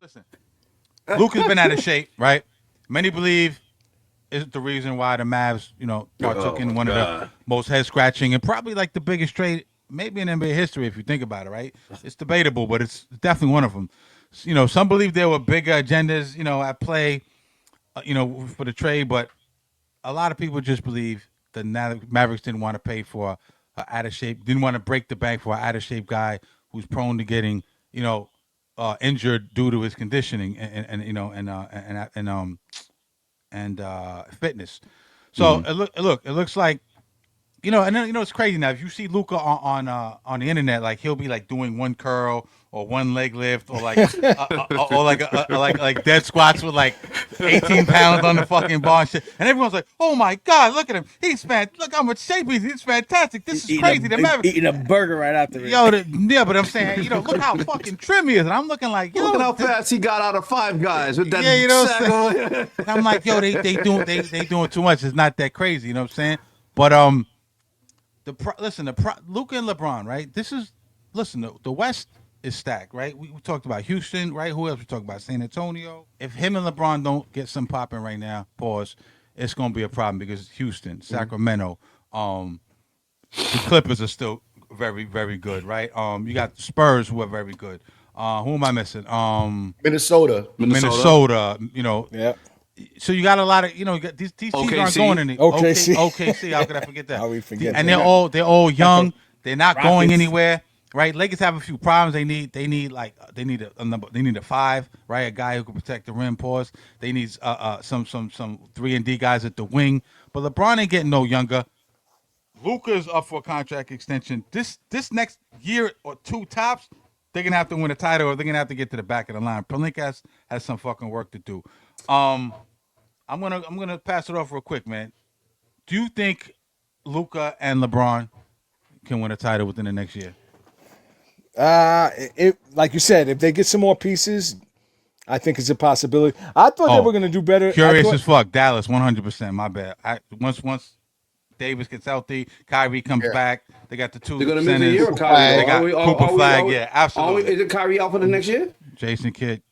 Listen, Luka's been out of shape, right? Many believe is the reason why the Mavs, partook in one of the most head-scratching and probably like the biggest trade maybe in NBA history if you think about it, right? It's debatable, but it's definitely one of them. Some believe there were bigger agendas, at play, for the trade, but a lot of people just believe the Mavericks didn't want to pay for out of shape, didn't want to break the bank for an out of shape guy who's prone to getting, injured due to his conditioning and fitness. So it looks like, and then it's crazy now. If you see Luka on the internet, like he'll be like doing one curl or one leg lift or like or like dead squats with like 18 pounds on the fucking bar and shit, and everyone's like, "Oh my god, look at him! Look how much shape he's fantastic. This is crazy." The Mavericks eating a burger right after it. Yeah, but I'm saying, look how fucking trim he is, and I'm looking like, look at how fast he got out of Five Guys with that. Yeah, and I'm like, they doing too much. It's not that crazy, you know what I'm saying? But Luka and LeBron, right? The West is stacked, right? We talked about Houston, right? Who else? We talked about San Antonio. If him and LeBron don't get some popping right now, it's going to be a problem because Houston, Sacramento, the Clippers are still very, very good, right? You got the Spurs who are very good. Who am I missing? Minnesota. Yeah. So you got a lot of, these teams aren't going any. OKC. How could I forget that? How we forget? And they're all young. They're not going anywhere, right? Lakers have a few problems. They need a number. They need a 5, right? A guy who can protect the rim. They need some 3-and-D guys at the wing. But LeBron ain't getting no younger. Luka's up for a contract extension. This next year or two tops, they're gonna have to win a title or they're gonna have to get to the back of the line. Pelinka has some fucking work to do. I'm gonna pass it off real quick, man. Do you think Luka and LeBron can win a title within the next year? Like you said, if they get some more pieces, I think it's a possibility. I thought they were gonna do better. Curious as fuck. Dallas, 100%. My bad. Once Davis gets healthy, Kyrie comes back. They got the two. They're gonna miss a year. Kyrie. They got Cooper Flag. Yeah, absolutely. Is it Kyrie out for the next year? Jason Kidd.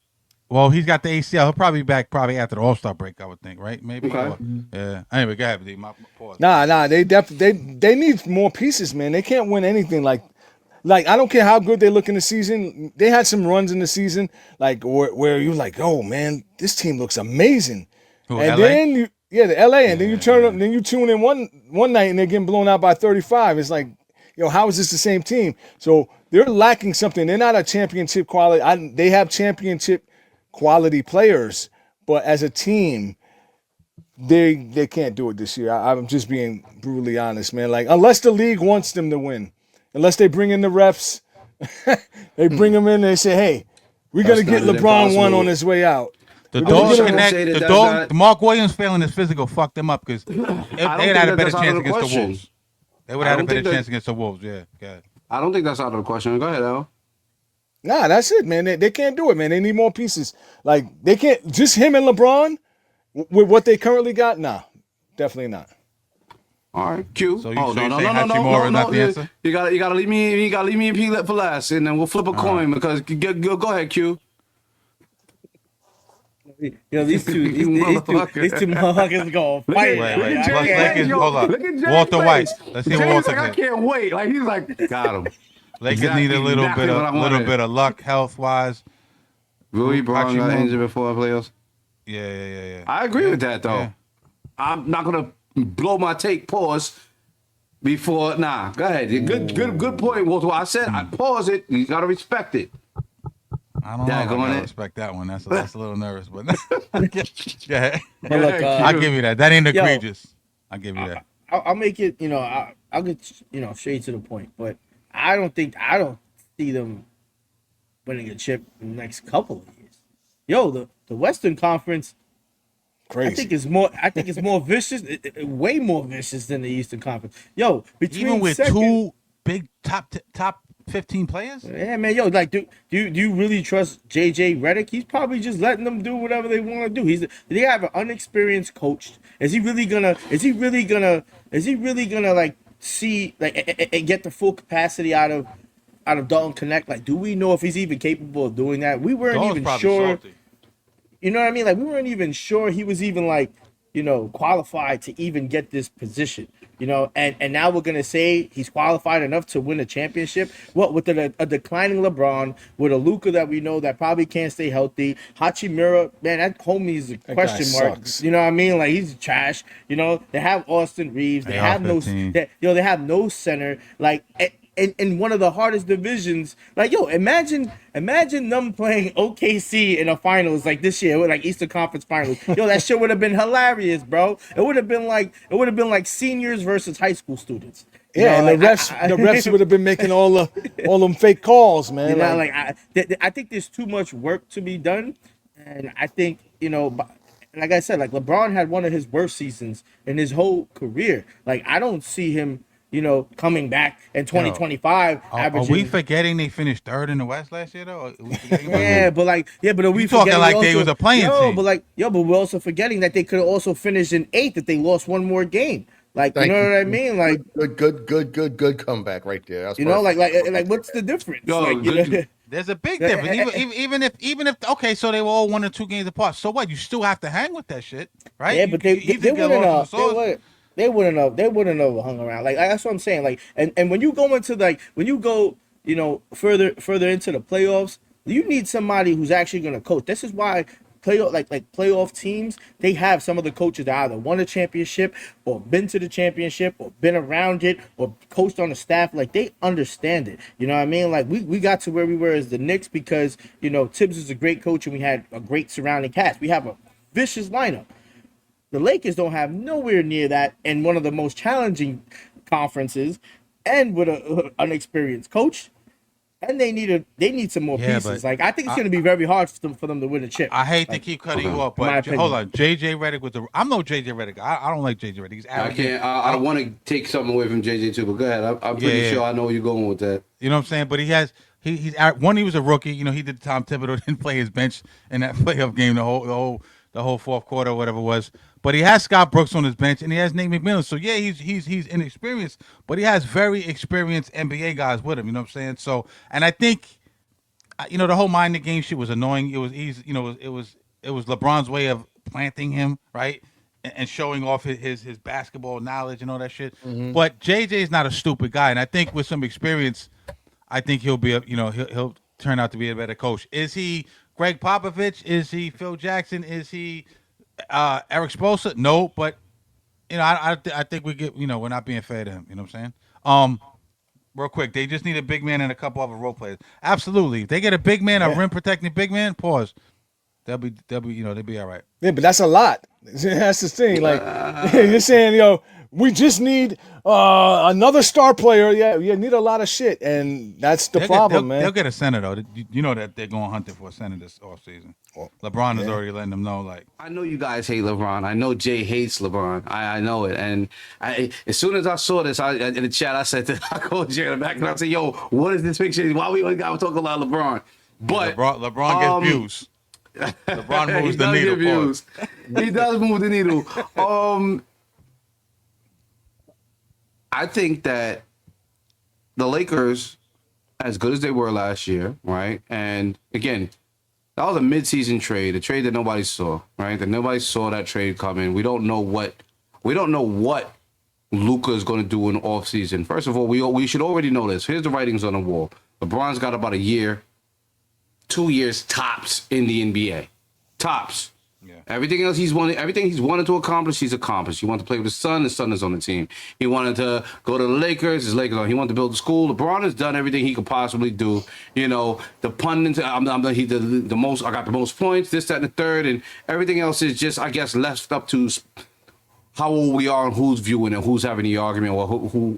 Well, he's got the ACL. He'll probably be back after the All-Star break, I would think, right? Maybe. Okay. Yeah. Anyway, go ahead, D. My pause. Nah. They need more pieces, man. They can't win anything like I don't care how good they look in the season. They had some runs in the season, like where you're like, oh man, this team looks amazing. Who, and LA? then the LA, and then you turn up, then you tune in one night and they're getting blown out by 35. It's like, how is this the same team? So they're lacking something. They're not a championship quality. They have championship quality players, but as a team, they can't do it this year. I'm just being brutally honest, man. Like, unless the league wants them to win, unless they bring in the refs, they bring them in and they say, hey, we're going to get LeBron one on his way out. The Mark Williams failing his physical fucked them up because they had a better chance against the Wolves. They would have had a better chance against the Wolves, yeah. I don't think that's out of the question. Go ahead, Al. Nah, that's it, man. They can't do it, man. They need more pieces. Like, they can't, just him and LeBron with what they currently got? Nah, definitely not. All right, Q. So no. Not the answer? You gotta leave me in P for last, and then we'll flip a coin because go ahead, Q. These two motherfuckers gonna fight. Wait. Hold on. Walter White. Let's see what Walter I can't wait. Like he's like, got him. Lakers need a little bit of luck health wise. Louis Brown got injured before the playoffs. Yeah. I agree with that though. Yeah. I'm not gonna blow my take. Pause before. Nah, go ahead. Good point, Walter. I said I pause it. You gotta respect it. I don't know. I gotta respect that one. That's a little nervous, but yeah. Look, I'll give you that. That ain't egregious. I'll give you that. I'll make it. I'll get straight to the point. But I don't see them winning a chip in the next couple of years. The Western Conference, crazy. I think it's more vicious, way more vicious than the Eastern Conference. Between even with two big top 15 players? Yeah, man, yo, like, do you really trust JJ Redick? He's probably just letting them do whatever they want to do. They have an unexperienced coach. Is he really gonna like see like and get the full capacity out of Dalton Connect? Like, do we know if he's even capable of doing that? We weren't Dog's even probably sure. salty. You know what I mean? Like, we weren't even sure he was even like, qualified to even get this position. And now we're gonna say he's qualified enough to win a championship. What with a declining LeBron, with a Luka that we know that probably can't stay healthy. Hachimura, man, that homie's a question mark. sucks. You know what I mean? Like, he's trash. They have Austin Reeves. They have no, 15. they have no center. Like. In one of the hardest divisions, like, yo, imagine them playing OKC in the finals like this year, with like Eastern Conference Finals. Yo, that shit would have been hilarious, bro. It would have been like seniors versus high school students. Yeah, and the refs would have been making all them fake calls, man. I think there's too much work to be done, and I think like I said, like LeBron had one of his worst seasons in his whole career. Like, I don't see him coming back in 2025. Are we forgetting they finished third in the West last year, though? But are we talking like also, they was a playing team? But we're also forgetting that they could have also finished in 8th if they lost one more game. Like, Thank you know you. what I mean? Like, good comeback right there. That's like what's the difference? Yo, Like, good. There's a big difference. Even if okay, so they were all 1 or 2 games apart. So what? You still have to hang with that shit, right? Yeah, but they wouldn't have hung around. Like, that's what I'm saying. Like, and when you go further into the playoffs, you need somebody who's actually going to coach. This is why playoff teams, they have some of the coaches that either won a championship or been to the championship or been around it or coached on the staff. Like, they understand it. You know what I mean? Like, we got to where we were as the Knicks because Tibbs is a great coach and we had a great surrounding cast. We have a vicious lineup. The Lakers don't have nowhere near that in one of the most challenging conferences, and with an unexperienced coach. And they need some more pieces. Like, I think it's going to be very hard for them to win a chip. I hate to keep cutting you off, but hold on. JJ Redick I'm no JJ Redick. I don't like JJ Redick. He's arrogant. I want to take something away from JJ too, but go ahead. I'm pretty sure I know where you're going with that. You know what I'm saying? But he's he was a rookie. He did Tom Thibodeau, didn't play his bench in that playoff game the whole fourth quarter or whatever it was. But he has Scott Brooks on his bench, and he has Nate McMillan. So yeah, he's inexperienced, but he has very experienced NBA guys with him. You know what I'm saying? So, and I think, the whole mind the game shit was annoying. It was easy. It was LeBron's way of planting him, right, and showing off his basketball knowledge and all that shit. Mm-hmm. But JJ is not a stupid guy, and I think with some experience, I think he'll be he'll turn out to be a better coach. Is he Greg Popovich? Is he Phil Jackson? Is he Eric Spoelstra? No, but I think we're not being fair to him. You know what I'm saying? Real quick, they just need a big man and a couple other role players. Absolutely, if they get a big man, a rim protecting big man. Pause. They'll be all right. Yeah, but that's a lot. That's the thing. Like, you're saying, we just need another star player. Yeah, you need a lot of shit, and that's the problem, man. They'll get a center though. You know that they're going hunting for a center this offseason. LeBron is already letting them know. Like, I know you guys hate LeBron. I know Jay hates LeBron. I know it. And as soon as I saw this, in the chat, I called Jay in the back and I said, "Yo, what is this picture? Why we only got to talk about LeBron?" But LeBron gets views. LeBron moves the needle. Views. He does move the needle. I think that the Lakers, as good as they were last year, right? And again, that was a mid-season trade, a trade that nobody saw, right? That nobody saw that trade coming. We don't know what Luka is going to do in offseason. First of all, we should already know this. Here's the writings on the wall. LeBron's got about a year, 2 years tops in the NBA. Tops. Yeah. Everything he's wanted to accomplish, he's accomplished. He wanted to play with his son is on the team. He wanted to go to the Lakers, his Lakers on. He wanted to build a school. LeBron has done everything he could possibly do. The pundits, I got the most points, this, that, and the third, and everything else is just, I guess, left up to how old we are and who's viewing it, who's having the argument, or who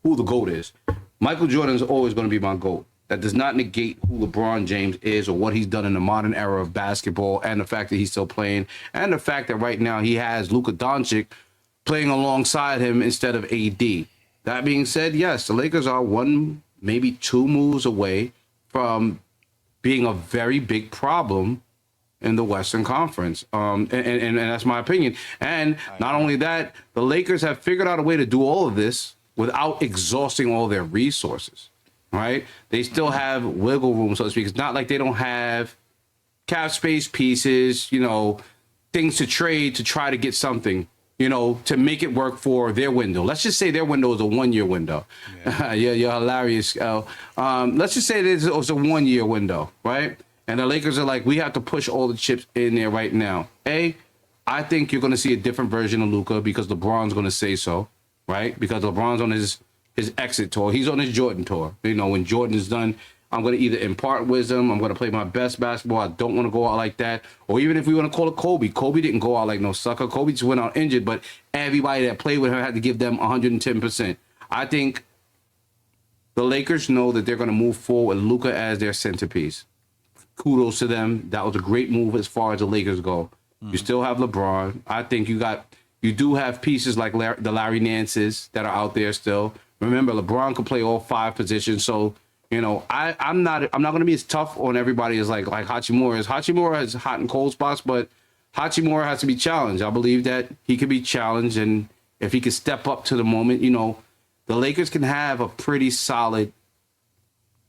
the GOAT is. Michael Jordan is always going to be my GOAT. That does not negate who LeBron James is or what he's done in the modern era of basketball, and the fact that he's still playing, and the fact that right now he has Luka Dončić playing alongside him instead of AD. That being said, yes, the Lakers are one maybe 2 moves away from being a very big problem in the Western Conference. And that's my opinion. And not only that, the Lakers have figured out a way to do all of this without exhausting all their resources, right? They still have wiggle room, so to speak. It's not like they don't have cap space pieces, things to trade to try to get something, to make it work for their window. Let's just say their window is a 1-year window. Yeah, you're hilarious. Let's just say it's a 1-year window, right? And the Lakers are like, we have to push all the chips in there right now. I think you're going to see a different version of Luka because LeBron's going to say so, right? Because LeBron's on his exit tour. He's on his Jordan tour. When Jordan is done, I'm going to either impart wisdom. I'm going to play my best basketball. I don't want to go out like that. Or even if we want to call it Kobe. Kobe didn't go out like no sucker. Kobe just went out injured, but everybody that played with him had to give them 110%. I think the Lakers know that they're going to move forward with Luka as their centerpiece. Kudos to them. That was a great move as far as the Lakers go. You still have LeBron. I think you do have pieces like the Larry Nances that are out there still. Remember, LeBron can play all 5 positions. So, I'm not going to be as tough on everybody as like Hachimura is. Hachimura has hot and cold spots, but Hachimura has to be challenged. I believe that he can be challenged, and if he can step up to the moment, the Lakers can have a pretty solid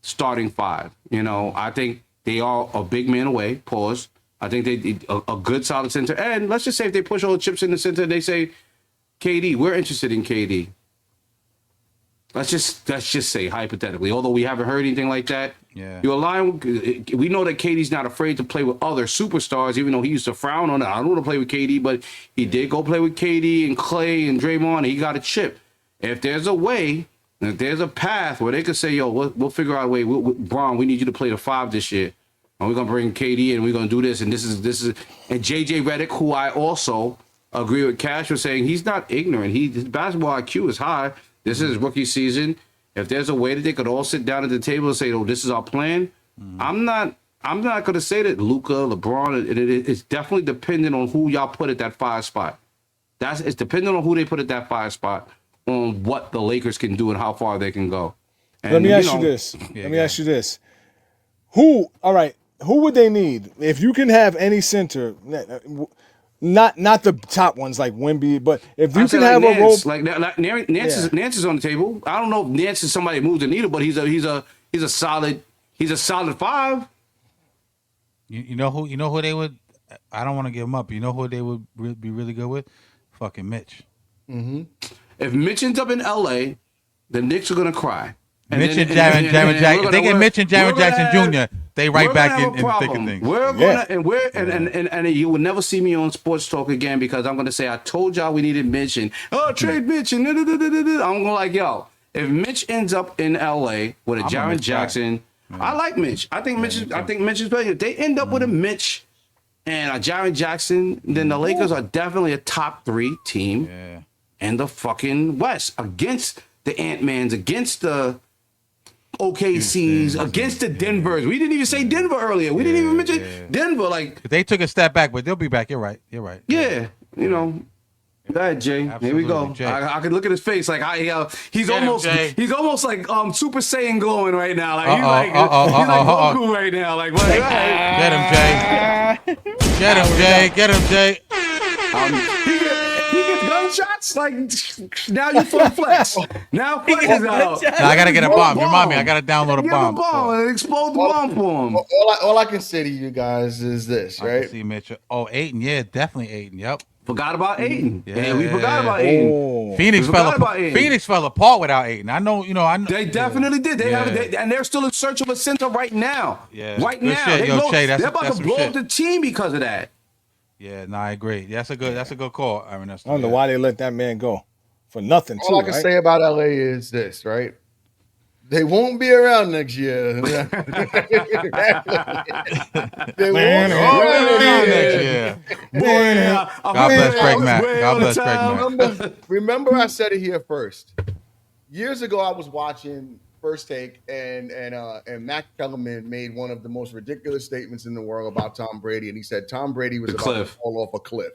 starting 5. I think they are a big man away. Pause. I think they need a good solid center. And let's just say if they push all the chips in the center, they say, KD, we're interested in KD. Let's just say hypothetically, although we haven't heard anything like that. Yeah. You align. We know that KD's not afraid to play with other superstars, even though he used to frown on it. I don't want to play with KD, but he did go play with KD and Clay and Draymond, and he got a chip. If there's a way, if there's a path where they could say, yo, we'll figure out a way. Bron, we need you to play the 5 this year. And we're going to bring KD in, we're going to do this. And this is, and JJ Redick, who I also agree with Cash for saying he's not ignorant. His basketball IQ is high. This is his rookie season. If there's a way that they could all sit down at the table and say, oh, this is our plan. I'm not going to say that Luka, LeBron, it's definitely dependent on who y'all put at that 5 spot. It's dependent on who they put at that 5 spot on what the Lakers can do and how far they can go. And, Let me ask you this. Who would they need? If you can have any center, not the top ones like Wemby, but if you can have a role like Nance is on the table. I don't know if Nance is somebody who moves the needle, but he's a solid 5. You know who they would. I don't want to give them up. You know who they would be really good with? Fucking Mitch. Mm-hmm. If Mitch ends up in LA, the Knicks are gonna cry. Mitch and Jaren Jackson. If they get Mitch and Jaren Jackson Jr., they right back in the thick of things. We're gonna and you will never see me on Sports Talk again because I'm gonna say I told y'all we needed Mitch and trade Mitch and I'm gonna like yo. If Mitch ends up in LA with a Jaren Jackson, I like Mitch. I think Mitch is better. If they end up with a Mitch and a Jaren Jackson, then the Lakers are definitely a top 3 team in the fucking West against the Ant-Mans, against the OKCs, against the Denvers. We didn't even say Denver earlier. We didn't even mention Denver. Like they took a step back, but they'll be back. You're right. Yeah, Go ahead, Jay. Absolutely. Here we go. Jay. I can look at his face like he's almost like Super Saiyan glowing right now. Like he's like Goku right now. Like what? Get him, Jay. Get him, Jay. He gets gunshots. Like now you full flex. Now flex is out. Now I gotta get a bomb. Remind me, I gotta download a bomb. And explode the bomb for him. All I can say to you guys is this, right? I see Mitchell. Oh, Aiden. Yeah, definitely Aiden. Yep. Forgot about Aiden. Yeah, we forgot about Aiden. Phoenix fell apart without Aiden. I know. They definitely did. And they're still in search of a center right now. Yeah. Right Good now. shit. They're about to blow up the team because of that. Yeah, I agree. That's a good call, Ernesto. I don't know why they let that man go for nothing. All I can say about LA is this, right? They won't be around next year. They won't be around next year. God bless Craig Mack. God bless Craig Mack. Remember I said it here first. Years ago, I was watching First Take, and Matt Kellerman made one of the most ridiculous statements in the world about Tom Brady, and he said Tom Brady was about to fall off a cliff.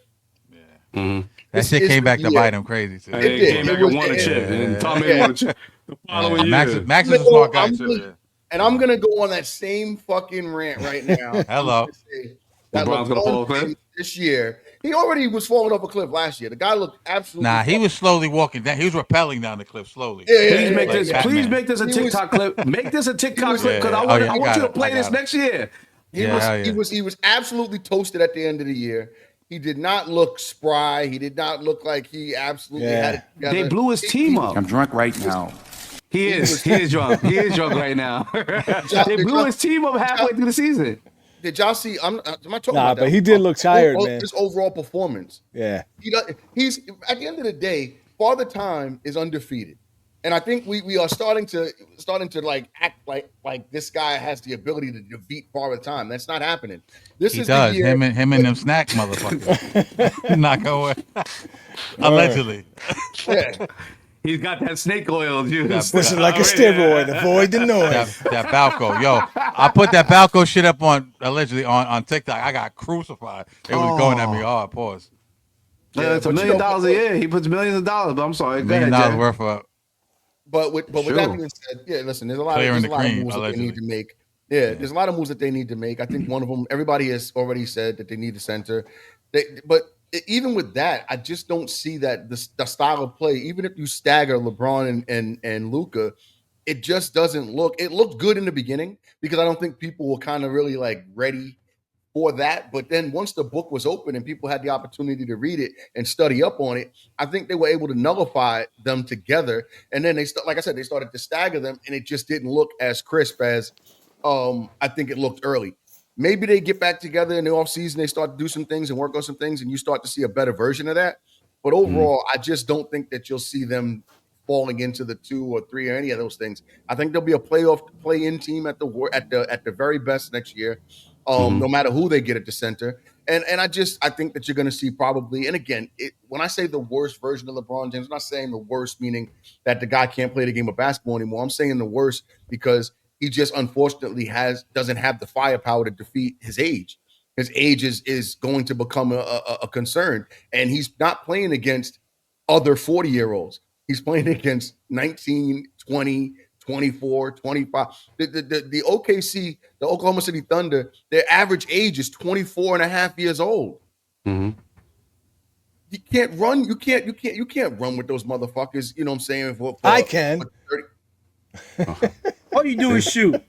Yeah. That shit came back to bite him crazy too. And he came back and won a chip, and Tom Brady won a chip the following year. Max is a smart guy too. Yeah. And I'm gonna go on that same fucking rant right now. Hello. That LeBron's gonna fall off a cliff this year. He already was falling off a cliff last year. The guy looked absolutely. Nah, he was slowly walking down. He was rappelling down the cliff slowly. Please make this a TikTok clip. Make this a TikTok clip because I want you to play this next year. He was absolutely toasted at the end of the year. He did not look spry. He did not look like he absolutely had it together. They blew his team up. I'm drunk right now. He is drunk. He is drunk right now. They blew his team up halfway through the season. Did y'all see? I'm not talking about that. But he did look tired, man. His overall performance. Yeah. He's at the end of the day, Father Time is undefeated. And I think we are starting to like act like this guy has the ability to defeat Father Time. That's not happening. He does. The year. Him and them snack motherfuckers. Not going. Allegedly. Yeah. He's got that snake oil juice. This is like a steroid. Avoid the noise. That Balco. Yo, I put that Balco shit up allegedly on TikTok. I got crucified. It was going at me hard. Pause. Yeah, it's $1 million a year. He puts millions of dollars, but I'm sorry. $1 million worth of. But with that being said, listen, there's a lot of moves that they need to make. Yeah, there's a lot of moves that they need to make. I think one of them, everybody has already said that they need a center. But even with that, I just don't see that the style of play, even if you stagger LeBron and Luka, it just doesn't look. It looked good in the beginning because I don't think people were kind of really like ready for that. But then once the book was open and people had the opportunity to read it and study up on it, I think they were able to nullify them together. And then they started to stagger them, and it just didn't look as crisp as I think it looked early. Maybe they get back together in the offseason, they start to do some things and work on some things, and you start to see a better version of that. But overall, I just don't think that you'll see them falling into the 2 or 3 or any of those things. I think there'll be a play-in team at the very best next year, no matter who they get at the center. And I think that you're going to see probably, and again, when I say the worst version of LeBron James, I'm not saying the worst meaning that the guy can't play the game of basketball anymore. I'm saying the worst because he just unfortunately doesn't have the firepower to defeat his age. His age is going to become a concern, and he's not playing against other 40-year-olds. He's playing against 19, 20, 24, 25. The OKC, the Oklahoma City Thunder, their average age is 24 and a half years old. Mm-hmm. You can't run. You can't run with those motherfuckers. You know what I'm saying? I can. All you do is shoot.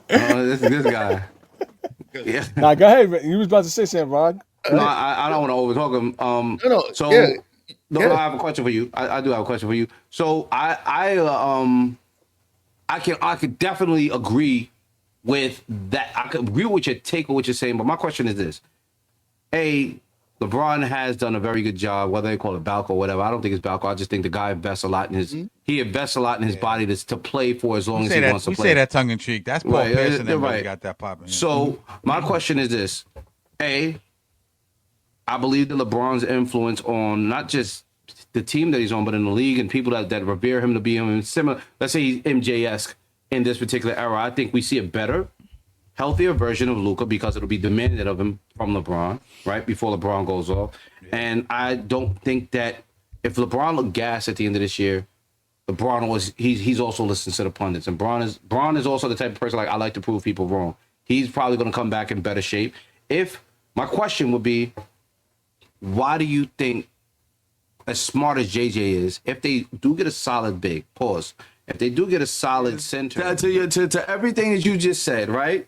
This guy. Yeah. Now go ahead. You was about to say something, Rod. No, I don't want to overtalk him. I have a question for you. I do have a question for you. So I could definitely agree with that. I could agree with your take on what you're saying, but my question is this: LeBron has done a very good job, whether they call it Balco or whatever. I don't think it's Balco. I just think the guy invests a lot in his he invests a lot in his body to play for as long as he wants to play. You say that tongue in cheek. That's Paul Pierce that really got that popping. So my question is this: I believe that LeBron's influence on not just the team that he's on, but in the league and people that revere him to be him, and similar. Let's say he's MJ-esque in this particular era. I think we see a better, healthier version of Luka because it'll be demanded of him from LeBron, right, before LeBron goes off. Yeah. And I don't think that if LeBron looked gas at the end of this year, he's also listening to the pundits. And Bron is also the type of person like I like to prove people wrong. He's probably going to come back in better shape. My question would be, why do you think, as smart as JJ is, if they do get a solid big, if they do get a solid center, to everything that you just said, right?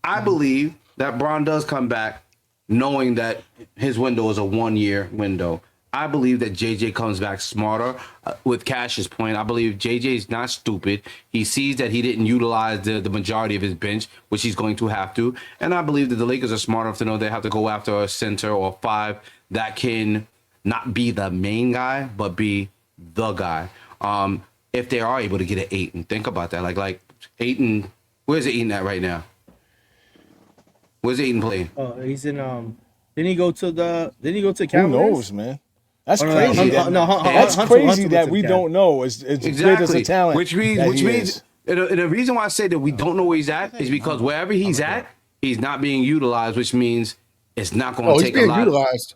I believe that Bron does come back knowing that his window is a 1-year window. I believe that JJ comes back smarter. With Cash's point, I believe JJ is not stupid. He sees that he didn't utilize the majority of his bench, which he's going to have to. And I believe that the Lakers are smart enough to know they have to go after a center or 5 that can not be the main guy, but be the guy. If they are able to get an 8, and think about that, like Ayton, where's Ayton at right now? Where's Ayton playing? He's in. Didn't he go to Cavaliers? Who knows, man? That's crazy. That's crazy that we don't know. It's great as a talent. Which means, and the reason why I say that we don't know where he's at is because wherever he's at, he's not being utilized, which means it's not going to take a lot. Utilized.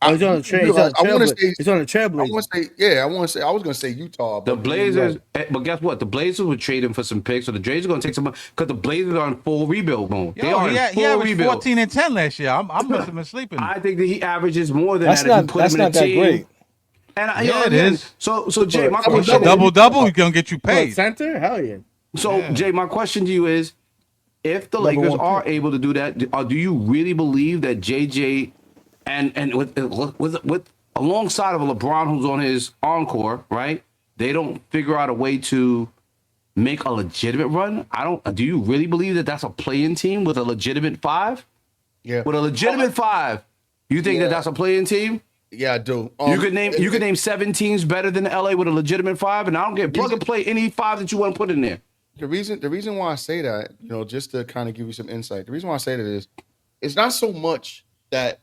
He's on the train. He's on the Trailblazers. I was gonna say Utah. The Blazers, but guess what? The Blazers would trade him for some picks, so the Blazers are gonna take some money because the Blazers are in full rebuild mode. They are in full rebuild. 14 and 10 last year. I must have been sleeping. I think that he averages more than that's that. Not, if you put that's him in not that team. great. And it is. So Jay, my question: double, gonna get you paid. Center, hell yeah. So Jay, my question to you is: if the Lakers are able to do that, do you really believe that JJ and with alongside of a LeBron who's on his encore, right? They don't figure out a way to make a legitimate run. Do you really believe that that's a play-in team with a legitimate 5? Yeah. With a legitimate 5, you think that that's a play-in team? Yeah, I do. You could name 7 teams better than LA with a legitimate 5, and I don't get plug and play any 5 that you want to put in there. The reason why I say that, just to kind of give you some insight, the reason why I say that is, it's not so much that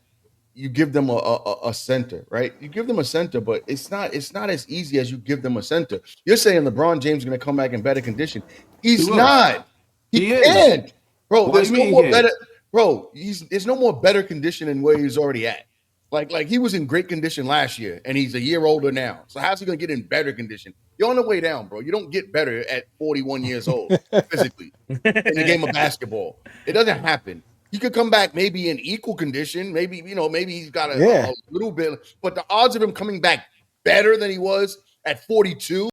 you give them a center, right? You give them a center, but it's not as easy as you give them a center. You're saying LeBron James is going to come back in better condition. He's not. He can't. Bro, there's no more better. Bro, there's no more better condition than where he's already at. Like he was in great condition last year, and he's a year older now. So how's he going to get in better condition? You're on the way down, bro. You don't get better at 41 years old physically in the game of basketball. It doesn't happen. He could come back maybe in equal condition. Maybe he's got a little bit, but the odds of him coming back better than he was at 42